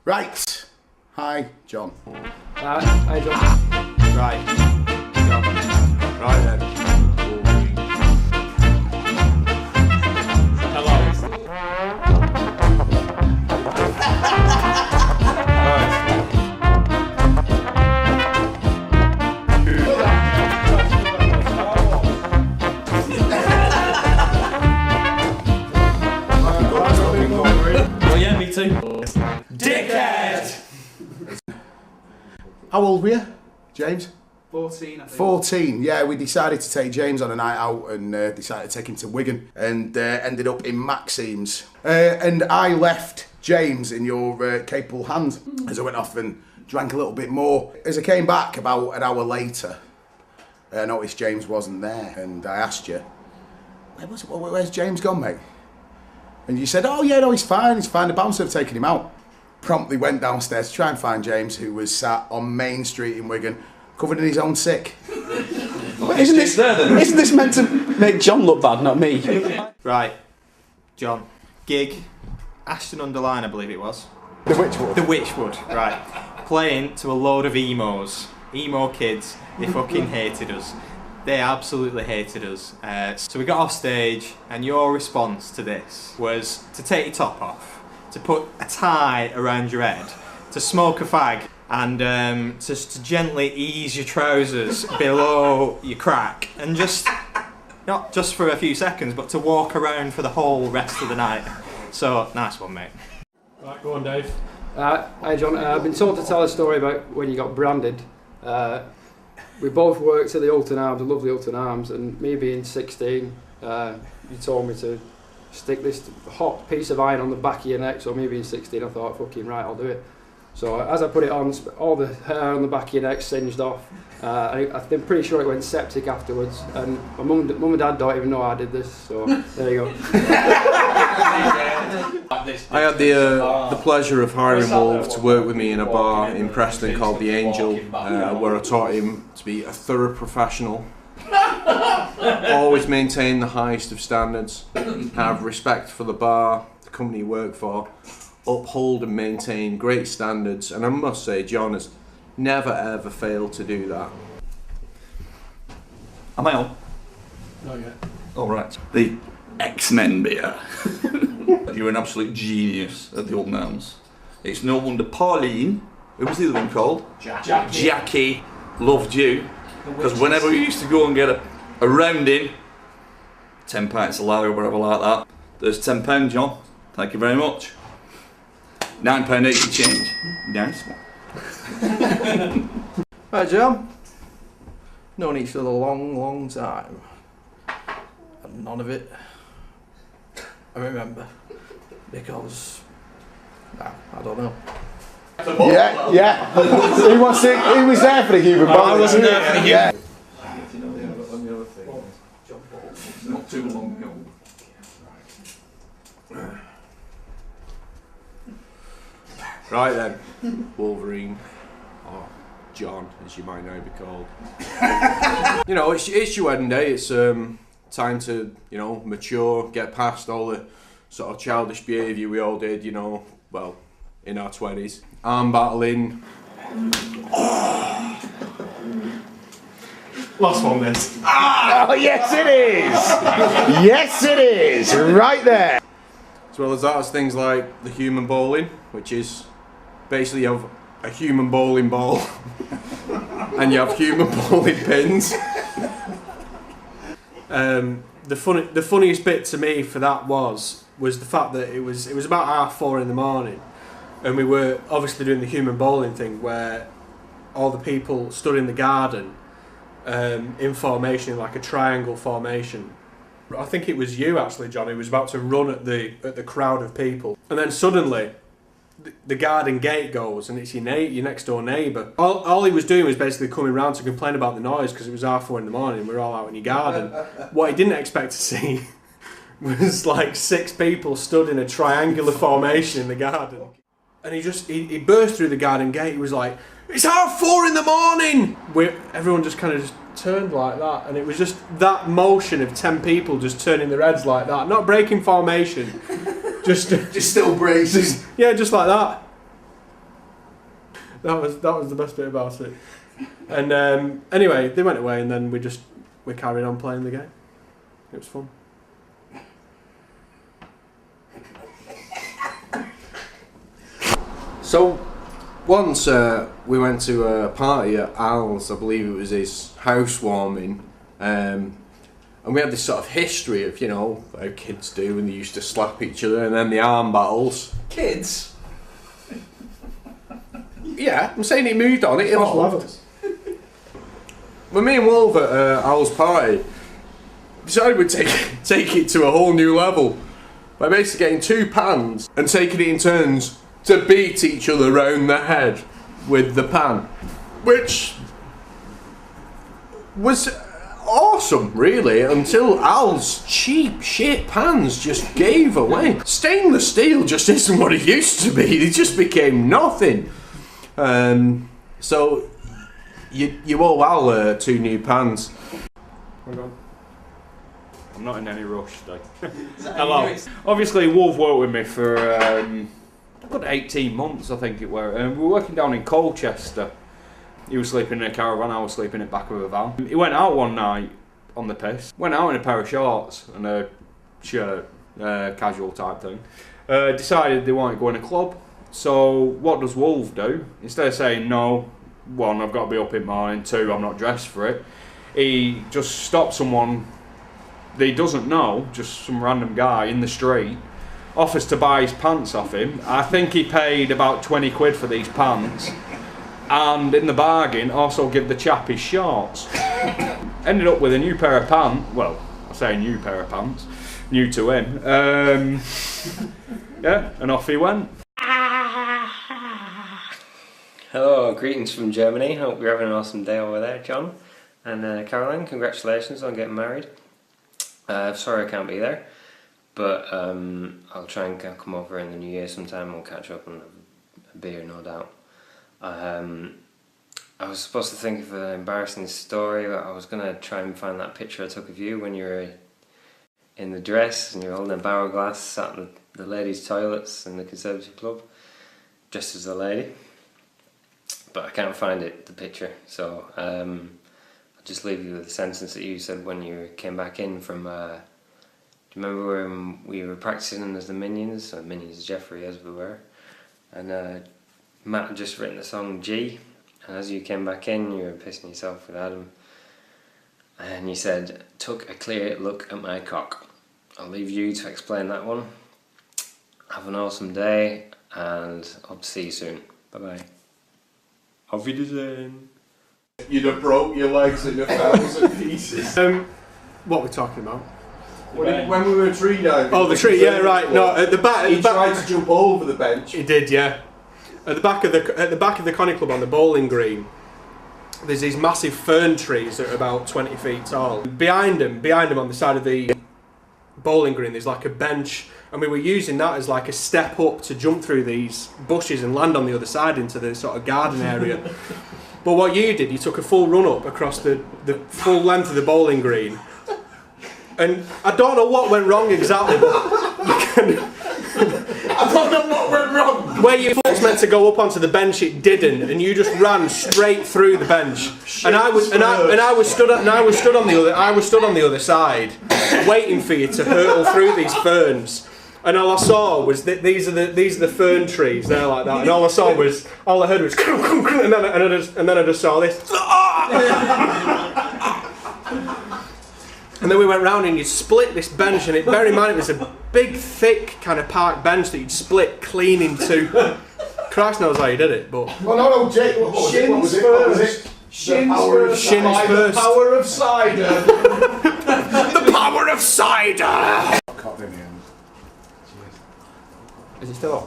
Right. Hi, John. Hi, John. Right. John. Right then. Oh yeah, me too. Dickhead! How old were you, James? 14, I think. 14, yeah, we decided to take James on a night out and decided to take him to Wigan and ended up in Maxim's. And I left James in your capable hands as I went off and drank a little bit more. As I came back about an hour later, I noticed James wasn't there and I asked you, where's James gone, mate? And you said, oh yeah, no, he's fine, the bouncer have taken him out. Promptly went downstairs to try and find James, who was sat on Main Street in Wigan, covered in his own sick. Isn't this meant to make John look bad, not me? Right. John. Gig. Ashton-under-Lyne, I believe it was. The Witchwood? The Witchwood, right. Playing to a load of emos. Emo kids. They fucking hated us. They absolutely hated us. So we got off stage, and your response to this was to take your top off, to put a tie around your head, to smoke a fag, and just to gently ease your trousers below your crack, and just, not just for a few seconds, but to walk around for the whole rest of the night. So, nice one, mate. Right, go on, Dave. Hi, John. I've been told to tell a story about when you got branded. We both worked at the Alton Arms, the lovely Alton Arms, and me being 16, you told me to stick this hot piece of iron on the back of your neck. So me being 16, I thought, fucking right, I'll do it. So as I put it on, all the hair on the back of your neck singed off. I'm pretty sure it went septic afterwards, and my mum and dad don't even know I did this, so there you go. I had the pleasure of hiring Wolf to work with me in a bar in Preston called The Angel, where I taught him to be a thorough professional, always maintain the highest of standards, have respect for the bar, the company you work for, uphold and maintain great standards, and I must say John has never ever failed to do that. Am I on? Not yet. All right. The X-Men beer. You're an absolute genius at the Alton Arms. It's no wonder Pauline, who was the other one called? Jackie loved you. Because whenever we used to go and get a rounding, 10 pints of lager or whatever like that, there's £10, John. Thank you very much. £9.80 change. Nice one. Hi John, known each other a long time, and none of it I remember, because, I don't know. Yeah. He was there for the human ball. I wasn't there for the human. Yeah. Not too long ago. Right then, Wolverine, or John, as you might now be called. You know, it's your wedding day. It's time to, you know, mature, get past all the sort of childish behaviour we all did, you know, well, in our 20s. Arm battling. Last one, this. Oh, yes it is! Yes it is! Right there! As well as that, as things like the human bowling, which is basically you have a human bowling ball and you have human bowling pins. The funniest bit to me for that was the fact that it was about 4:30 in the morning, and we were obviously doing the human bowling thing where all the people stood in the garden in formation, like a triangle formation. I think it was you actually, John, who was about to run at the crowd of people, and then suddenly the garden gate goes and it's your next door neighbour. All he was doing was basically coming round to complain about the noise because it was 4:30 in the morning and we were all out in your garden. What he didn't expect to see was like 6 people stood in a triangular formation in the garden. And he burst through the garden gate. He was like, "It's 4:30 in the morning!" Everyone just kind of just turned like that, and it was just that motion of 10 people just turning their heads like that, not breaking formation, just still braces. Yeah, just like that. That was the best bit about it. And anyway, they went away, and then we carried on playing the game. It was fun. So once we went to a party at Al's, I believe it was his housewarming, and we had this sort of history of, you know, how kids do, and they used to slap each other, and then the arm battles. Kids? Yeah, I'm saying it moved on, it evolved. When me and Wolf at Al's party decided we'd take it to a whole new level by basically getting 2 pans and taking it in turns to beat each other round the head with the pan, which was awesome, really, until Al's cheap shit pans just gave away. Stainless steel just isn't what it used to be. They just became nothing. So you owe Al 2 new pans. I'm not in any rush today. Hello. Obviously, Wolf worked with me for about 18 months, I think it were. We were working down in Colchester. He was sleeping in a caravan, I was sleeping in the back of a van. He went out one night on the piss. Went out in a pair of shorts and a shirt, casual type thing. Decided they wanted to go in a club. So what does Wolf do? Instead of saying no, 1, I've got to be up in the morning, 2, I'm not dressed for it, he just stops someone that he doesn't know, just some random guy in the street, offers to buy his pants off him. I think he paid about 20 quid for these pants, and in the bargain also give the chap his shorts. Ended up with a new pair of pants. Well, I say a new pair of pants, new to him. Yeah, and off he went. Hello, greetings from Germany. Hope you're having an awesome day over there, John. And Caroline, congratulations on getting married. Sorry I can't be there, but I'll try and come over in the new year sometime. We'll catch up and have a beer, no doubt. I was supposed to think of an embarrassing story. I was going to try and find that picture I took of you when you were in the dress and you're holding a barrel glass, sat in the ladies' toilets in the Conservative Club, dressed as a lady. But I can't find it, the picture, so I'll just leave you with a sentence that you said when you came back in from, do you remember when we were practicing as the Minions, or Minions Jeffrey as we were, and Matt had just written the song G, and as you came back in you were pissing yourself with Adam, and you said, took a clear look at my cock. I'll leave you to explain that one. Have an awesome day, and hope to see you soon. Bye bye. Auf Wiedersehen. You'd have broke your legs in 1,000 pieces. What are we talking about? When we were tree diving. Oh, the tree, yeah, right. No, at the back. He tried to jump over the bench. He did, yeah. At the back of the Connie Club on the bowling green, there's these massive fern trees that are about 20 feet tall. Behind them on the side of the bowling green, there's like a bench, and we were using that as like a step up to jump through these bushes and land on the other side into the sort of garden area. But what you did, you took a full run up across the full length of the bowling green, and I don't know what went wrong exactly, but I don't know what went wrong. Where your foot's meant to go up onto the bench, it didn't, and you just ran straight through the bench. And I was stood on the other side, waiting for you to hurtle through these ferns. And all I saw was that these are the fern trees. They're like that, and all I heard was, and then I just saw this. And then we went round and you split this bench, and bear in mind it was a big, thick kind of park bench that you'd split clean into. Christ knows how you did it, but. Oh no, Jake, shins first. Shins first. The power of cider. The power of cider. Is it still on?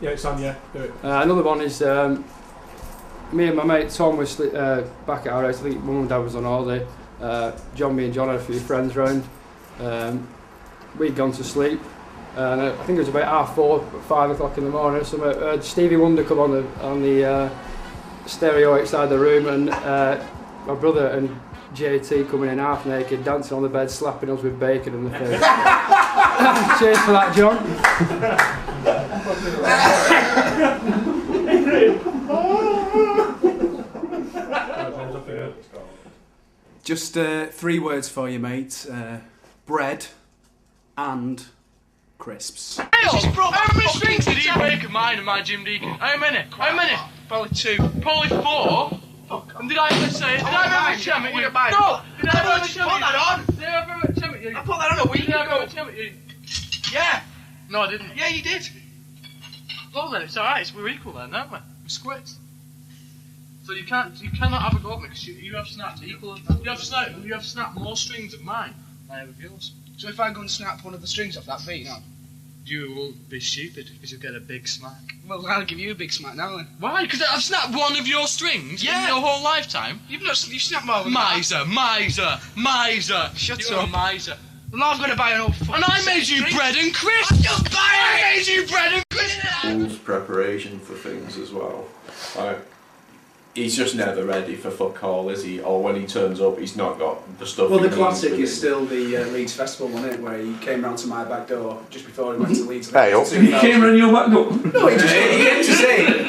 Yeah, it's on. Yeah, do it. Another one is me and my mate Tom was back at our house. I think Mum and Dad was on holiday. Me and John had a few friends round. We'd gone to sleep, and I think it was about 4:30, 5 o'clock in the morning. So Stevie Wonder come on the stereo outside the room, and my brother and JT coming in half naked, dancing on the bed, slapping us with bacon in the face. Cheers for that, John. Just 3 words for you, mate. Bread and crisps. How many strings did he break of mine and my Jim Deacon? How many? Probably 2. Probably 4. And did I ever say? Did I ever chum at you? No! Did I ever chum at you? Did I ever chum at you? I put that on a week ago. Did I ever chum at you? Yeah! No, I didn't. Yeah, you did. Well then, it's alright. We're equal then, aren't we? We're squits. So you cannot have a go at me because you have snapped equal. You have snapped more strings of mine than I have of yours. So if I go and snap one of the strings off that beat now? You will be stupid because you'll get a big smack. Well, I'll give you a big smack now then. Why? Because I've snapped one of your strings in your whole lifetime? You've snapped more than Miser! Shut You're up. a miser. Well, now I'm going to buy an old fucking And I made you bread and crisps! I made you bread and crisps! Wolves' preparation for things as well. Like, he's just never ready for fuck all, is he? Or when he turns up, he's not got the stuff. Well, he the classic needs with is him. still the Leeds Festival, wasn't it? Where he came round to my back door just before he went to Leeds. Hey, up. He came around your back door. No,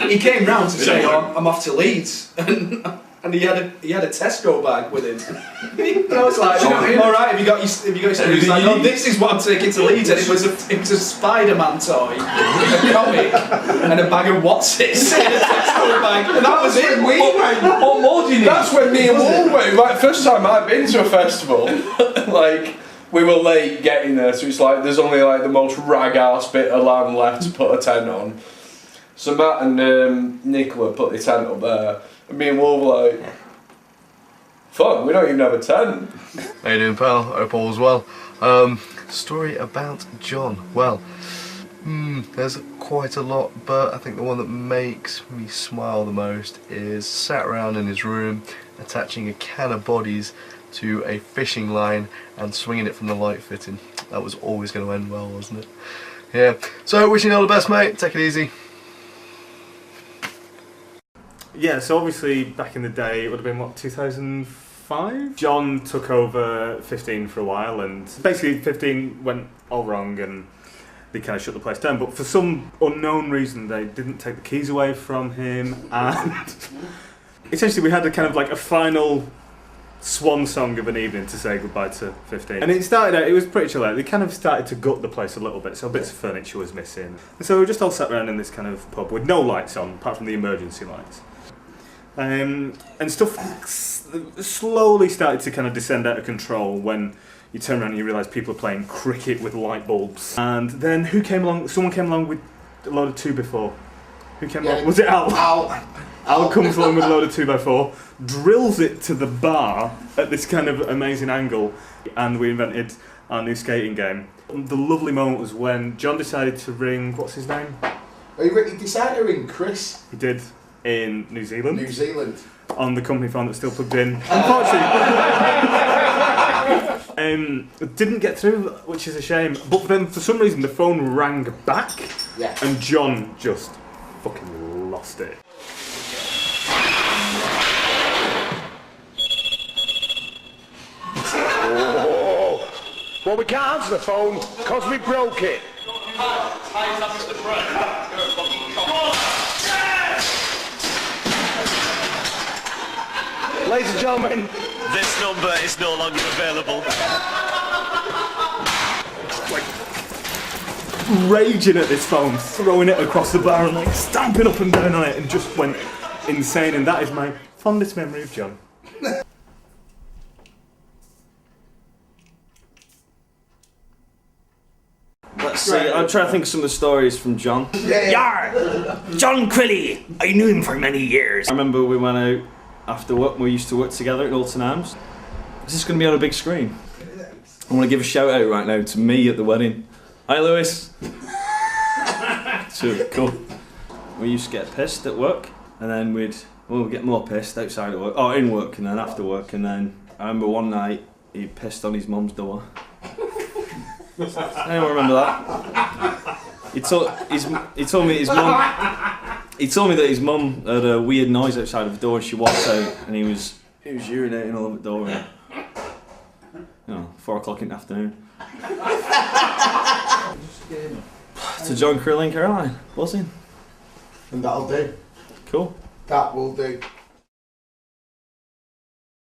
he came round to say, oh, I'm off to Leeds. And he had a Tesco bag with him. And I was like, all right, have you got your stuff? He was like, no, this is what I'm taking to Leeds. And it was a Spider-Man toy, a comic, and a bag of What's-Its in a Tesco bag. And that was it. What more do you need? That's when me and Wolf went. Like, first time I've been to a festival, like, we were late getting there, so it's like there's only like the most rag-ass bit of land left to put a tent on. So Matt and Nicola put the tent up there, and me and Wolf were like, fuck, we don't even have a tent. How you doing, pal? Hope all's well. Story about John. Well, there's quite a lot, but I think the one that makes me smile the most is sat around in his room attaching a can of bodies to a fishing line and swinging it from the light fitting. That was always going to end well, wasn't it? Yeah. So, wishing you all the best, mate. Take it easy. Yeah, so obviously back in the day, it would have been, what, 2005? John took over 15 for a while, and basically 15 went all wrong and they kind of shut the place down. But for some unknown reason, they didn't take the keys away from him, and essentially we had a kind of like a final swan song of an evening to say goodbye to 15. And it started out, it was pretty chill out. They kind of started to gut the place a little bit, so bits of furniture was missing. And so we were just all sat around in this kind of pub with no lights on, apart from the emergency lights. And stuff slowly started to kind of descend out of control when you turn around and you realise people are playing cricket with light bulbs. And then who came along? Someone came along with a load of 2x4. Who came along? Was it Al? Al comes along with a load of 2x4, drills it to the bar at this kind of amazing angle, and we invented our new skating game. The lovely moment was when John decided to ring, what's his name? He decided to ring Chris. He did. In New Zealand. New Zealand. On the company phone that's still plugged in. Unfortunately, didn't get through, which is a shame. But then for some reason the phone rang back. Yeah. And John just fucking lost it. Oh. Well, we can't answer the phone because we broke it. Ladies and gentlemen, this number is no longer available. Raging at this phone, throwing it across the bar and like stamping up and down on it, and just went insane. And that is my fondest memory of John. Let's see, I'm trying to think of some of the stories from John. Yar! John Crilly! I knew him for many years. I remember we went out after work, we used to work together at Alton Arms. Is this going to be on a big screen? I want to give a shout out right now to me at the wedding. Hi Lewis! So cool. We used to get pissed at work, and then we'd get more pissed outside of work, in work, and then after work, and then I remember one night he pissed on his mum's door. Anyone remember that? He told me that his mum had a weird noise outside of the door, and she walked out, and he was urinating all over the door. And, 4 o'clock in the afternoon. To John Crilly and Caroline, buzzing. And that'll do. Cool. That will do.